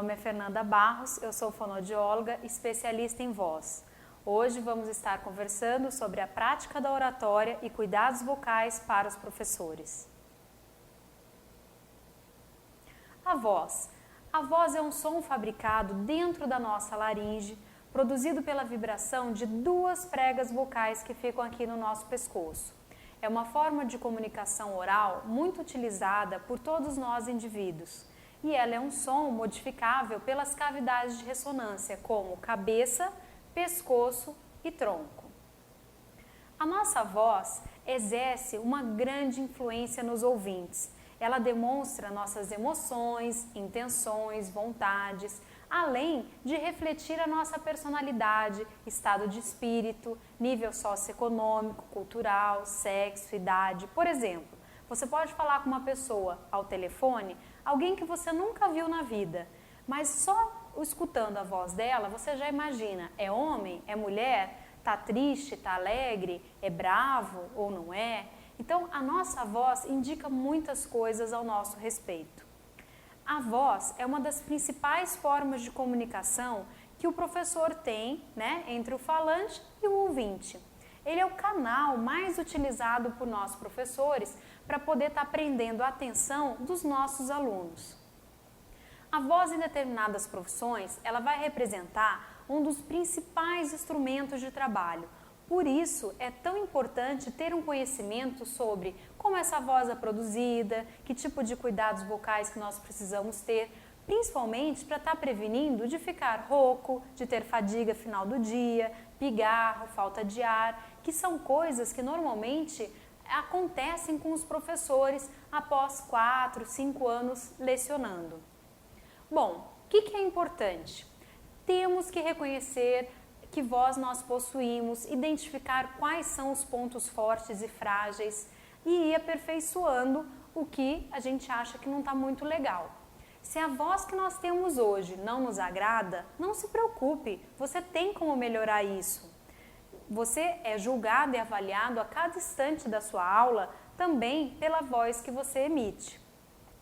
nome é Fernanda Barros, eu sou fonoaudióloga, especialista em voz. Hoje vamos estar conversando sobre a prática da oratória e cuidados vocais para os professores. A voz. A voz é um som fabricado dentro da nossa laringe, produzido pela vibração de duas pregas vocais que ficam aqui no nosso pescoço. É uma forma de comunicação oral muito utilizada por todos nós indivíduos. E ela é um som modificável pelas cavidades de ressonância, como cabeça, pescoço e tronco. A nossa voz exerce uma grande influência nos ouvintes. Ela demonstra nossas emoções, intenções, vontades, além de refletir a nossa personalidade, estado de espírito, nível socioeconômico, cultural, sexo, idade. Por exemplo, você pode falar com uma pessoa ao telefone, alguém que você nunca viu na vida, mas só escutando a voz dela, você já imagina, é homem, é mulher, tá triste, tá alegre, é bravo ou não é? Então, a nossa voz indica muitas coisas ao nosso respeito. A voz é uma das principais formas de comunicação que o professor tem, entre o falante e o ouvinte. Ele é o canal mais utilizado por nós professores para poder estar prendendo a atenção dos nossos alunos. A voz em determinadas profissões, ela vai representar um dos principais instrumentos de trabalho. Por isso, é tão importante ter um conhecimento sobre como essa voz é produzida, que tipo de cuidados vocais que nós precisamos ter, principalmente para estar prevenindo de ficar rouco, de ter fadiga final do dia, pigarro, falta de ar, que são coisas que normalmente acontecem com os professores após 4, 5 anos lecionando. Bom, o que é importante? Temos que reconhecer que voz nós possuímos, identificar quais são os pontos fortes e frágeis e ir aperfeiçoando o que a gente acha que não está muito legal. Se a voz que nós temos hoje não nos agrada, não se preocupe, você tem como melhorar isso. Você é julgado e avaliado a cada instante da sua aula também pela voz que você emite.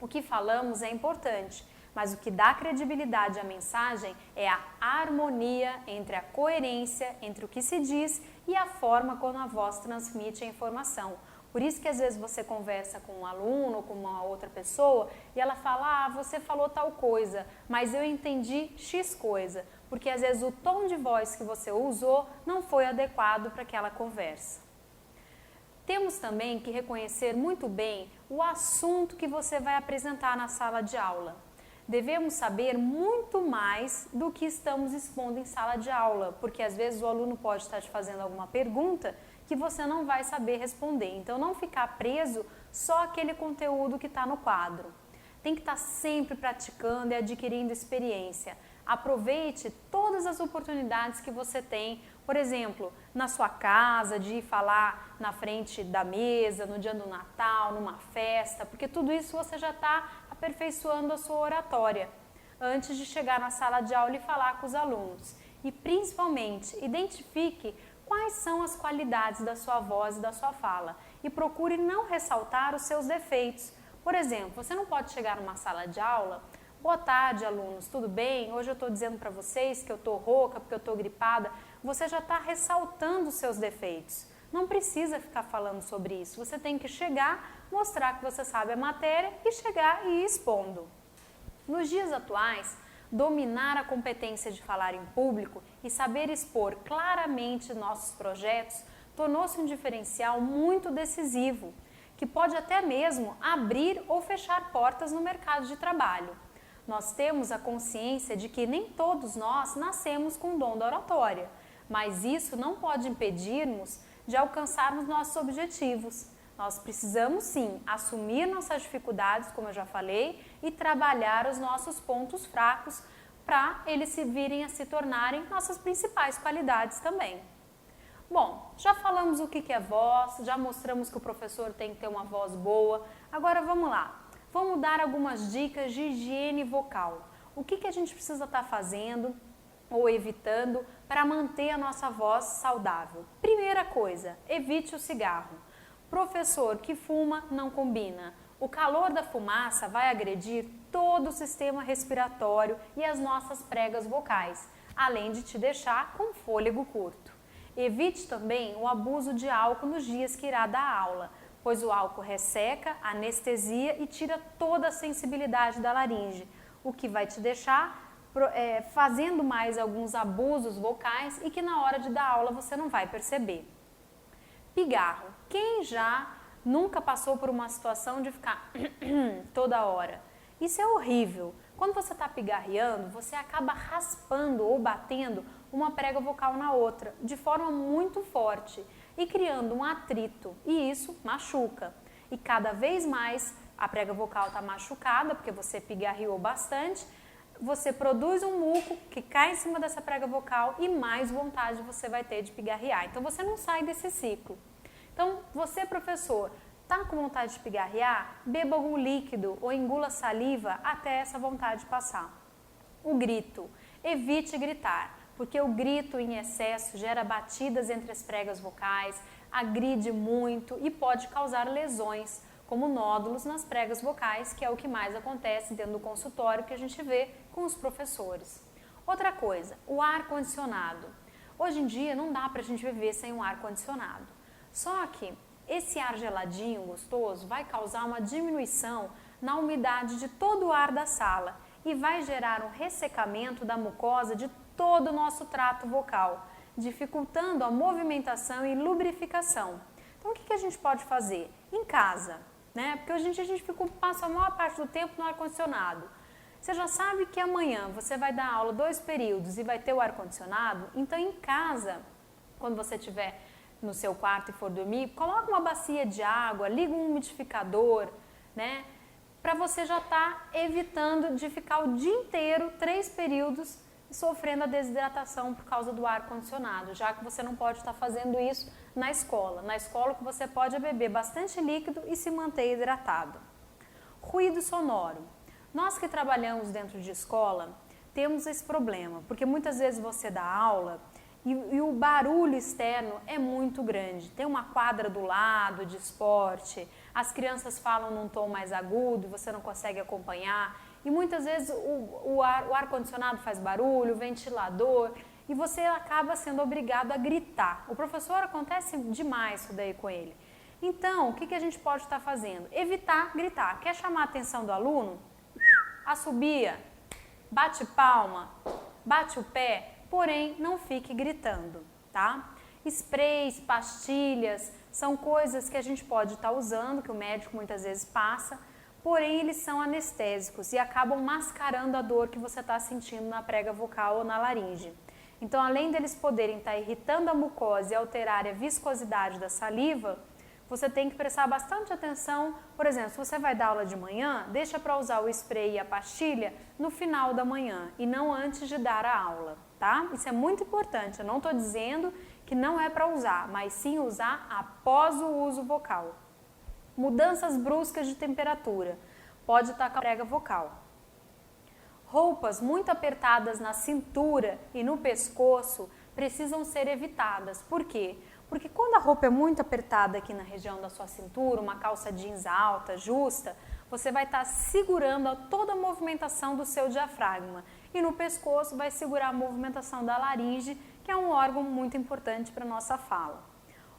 O que falamos é importante, mas o que dá credibilidade à mensagem é a harmonia entre a coerência entre o que se diz e a forma como a voz transmite a informação. Por isso que às vezes você conversa com um aluno ou com uma outra pessoa e ela fala, você falou tal coisa, mas eu entendi X coisa, porque às vezes o tom de voz que você usou não foi adequado para aquela conversa. Temos também que reconhecer muito bem o assunto que você vai apresentar na sala de aula. Devemos saber muito mais do que estamos expondo em sala de aula, porque às vezes o aluno pode estar te fazendo alguma pergunta que você não vai saber responder. Então, não ficar preso só àquele conteúdo que está no quadro. Tem que estar sempre praticando e adquirindo experiência. Aproveite todas as oportunidades que você tem, por exemplo, na sua casa, de ir falar na frente da mesa, no dia do Natal, numa festa, porque tudo isso você já está aperfeiçoando a sua oratória antes de chegar na sala de aula e falar com os alunos. E principalmente, identifique quais são as qualidades da sua voz e da sua fala e procure não ressaltar os seus defeitos. Por exemplo, você não pode chegar numa sala de aula, boa tarde alunos, tudo bem? Hoje eu estou dizendo para vocês que eu estou rouca porque eu estou gripada. Você já está ressaltando os seus defeitos. Não precisa ficar falando sobre isso, você tem que chegar, mostrar que você sabe a matéria e chegar e ir expondo. Nos dias atuais, dominar a competência de falar em público e saber expor claramente nossos projetos tornou-se um diferencial muito decisivo, que pode até mesmo abrir ou fechar portas no mercado de trabalho. Nós temos a consciência de que nem todos nós nascemos com o dom da oratória, mas isso não pode impedir-nos de alcançarmos nossos objetivos. Nós precisamos sim assumir nossas dificuldades, como eu já falei, e trabalhar os nossos pontos fracos para eles virem a se tornarem nossas principais qualidades também. Bom, já falamos o que é voz, já mostramos que o professor tem que ter uma voz boa. Agora vamos lá, vamos dar algumas dicas de higiene vocal. O que a gente precisa estar fazendo ou evitando para manter a nossa voz saudável? Primeira coisa, evite o cigarro. Professor que fuma não combina. O calor da fumaça vai agredir todo o sistema respiratório e as nossas pregas vocais, além de te deixar com fôlego curto. Evite também o abuso de álcool nos dias que irá dar aula, pois o álcool resseca, anestesia e tira toda a sensibilidade da laringe, o que vai te deixar fazendo mais alguns abusos vocais e que na hora de dar aula você não vai perceber. Pigarro. Quem já nunca passou por uma situação de ficar toda hora? Isso é horrível. Quando você está pigarreando, você acaba raspando ou batendo uma prega vocal na outra de forma muito forte e criando um atrito, e isso machuca. E cada vez mais a prega vocal está machucada porque você pigarreou bastante, você produz um muco que cai em cima dessa prega vocal e mais vontade você vai ter de pigarrear. Então você não sai desse ciclo. Então você, professor, tá com vontade de pigarrear? Beba algum líquido ou engula saliva até essa vontade passar. O grito. Evite gritar, porque o grito em excesso gera batidas entre as pregas vocais, agride muito e pode causar lesões, como nódulos nas pregas vocais, que é o que mais acontece dentro do consultório que a gente vê com os professores. Outra coisa, o ar-condicionado. Hoje em dia não dá pra gente viver sem um ar-condicionado. Só que esse ar geladinho, gostoso, vai causar uma diminuição na umidade de todo o ar da sala e vai gerar um ressecamento da mucosa de todo o nosso trato vocal, dificultando a movimentação e lubrificação. Então, o que a gente pode fazer? Em casa, né? Porque hoje em dia a gente passa a maior parte do tempo no ar-condicionado. Você já sabe que amanhã você vai dar aula 2 períodos e vai ter o ar-condicionado, então em casa, quando você estiver no seu quarto e for dormir, coloca uma bacia de água, liga um umidificador, né? Para você já estar evitando de ficar o dia inteiro, 3 períodos, sofrendo a desidratação por causa do ar-condicionado, já que você não pode estar fazendo isso na escola. Na escola que você pode é beber bastante líquido e se manter hidratado. Ruído sonoro. Nós que trabalhamos dentro de escola temos esse problema, porque muitas vezes você dá aula e o barulho externo é muito grande. Tem uma quadra do lado de esporte, as crianças falam num tom mais agudo e você não consegue acompanhar. E muitas vezes o ar-condicionado faz barulho, o ventilador, e você acaba sendo obrigado a gritar. O professor, acontece demais isso daí com ele. Então, o que a gente pode estar fazendo? Evitar gritar. Quer chamar a atenção do aluno? Assobia, bate palma, bate o pé, porém não fique gritando, tá? Sprays, pastilhas, são coisas que a gente pode estar usando, que o médico muitas vezes passa, porém eles são anestésicos e acabam mascarando a dor que você está sentindo na prega vocal ou na laringe. Então, além deles poderem estar irritando a mucosa e alterar a viscosidade da saliva, você tem que prestar bastante atenção. Por exemplo, se você vai dar aula de manhã, deixa para usar o spray e a pastilha no final da manhã e não antes de dar a aula, tá? Isso é muito importante. Eu não estou dizendo que não é para usar, mas sim usar após o uso vocal. Mudanças bruscas de temperatura. Pode estar com a prega vocal. Roupas muito apertadas na cintura e no pescoço precisam ser evitadas. Por quê? Porque quando a roupa é muito apertada aqui na região da sua cintura, uma calça jeans alta, justa, você vai estar segurando toda a movimentação do seu diafragma. E no pescoço vai segurar a movimentação da laringe, que é um órgão muito importante para a nossa fala.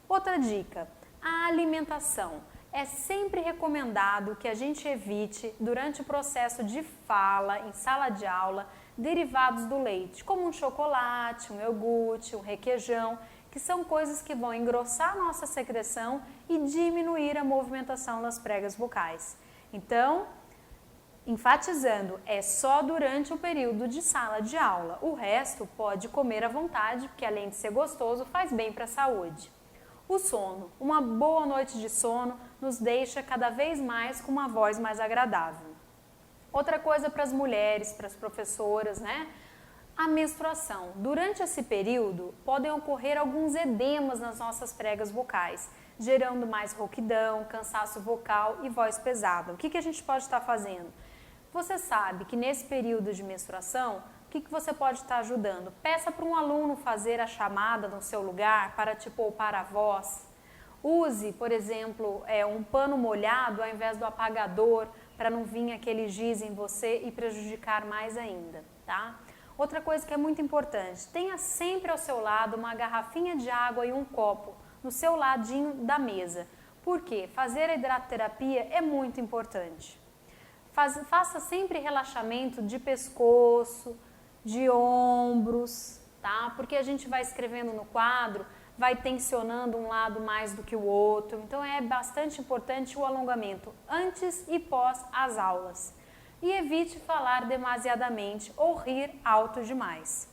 Outra dica, a alimentação. É sempre recomendado que a gente evite, durante o processo de fala, em sala de aula, derivados do leite, como um chocolate, um iogurte, um requeijão, que são coisas que vão engrossar a nossa secreção e diminuir a movimentação das pregas vocais. Então, enfatizando, é só durante o período de sala de aula. O resto pode comer à vontade, porque além de ser gostoso, faz bem para a saúde. O sono. Uma boa noite de sono nos deixa cada vez mais com uma voz mais agradável. Outra coisa para as mulheres, para as professoras, né? A menstruação. Durante esse período, podem ocorrer alguns edemas nas nossas pregas vocais, gerando mais rouquidão, cansaço vocal e voz pesada. O que a gente pode estar fazendo? Você sabe que nesse período de menstruação, o que você pode estar ajudando? Peça para um aluno fazer a chamada no seu lugar para te poupar a voz. Use, por exemplo, um pano molhado ao invés do apagador para não vir aquele giz em você e prejudicar mais ainda, tá? Outra coisa que é muito importante, tenha sempre ao seu lado uma garrafinha de água e um copo no seu ladinho da mesa. Por quê? Fazer a hidratoterapia é muito importante. Faça sempre relaxamento de pescoço, de ombros, tá? Porque a gente vai escrevendo no quadro, vai tensionando um lado mais do que o outro. Então é bastante importante o alongamento antes e pós as aulas. E evite falar demasiadamente ou rir alto demais.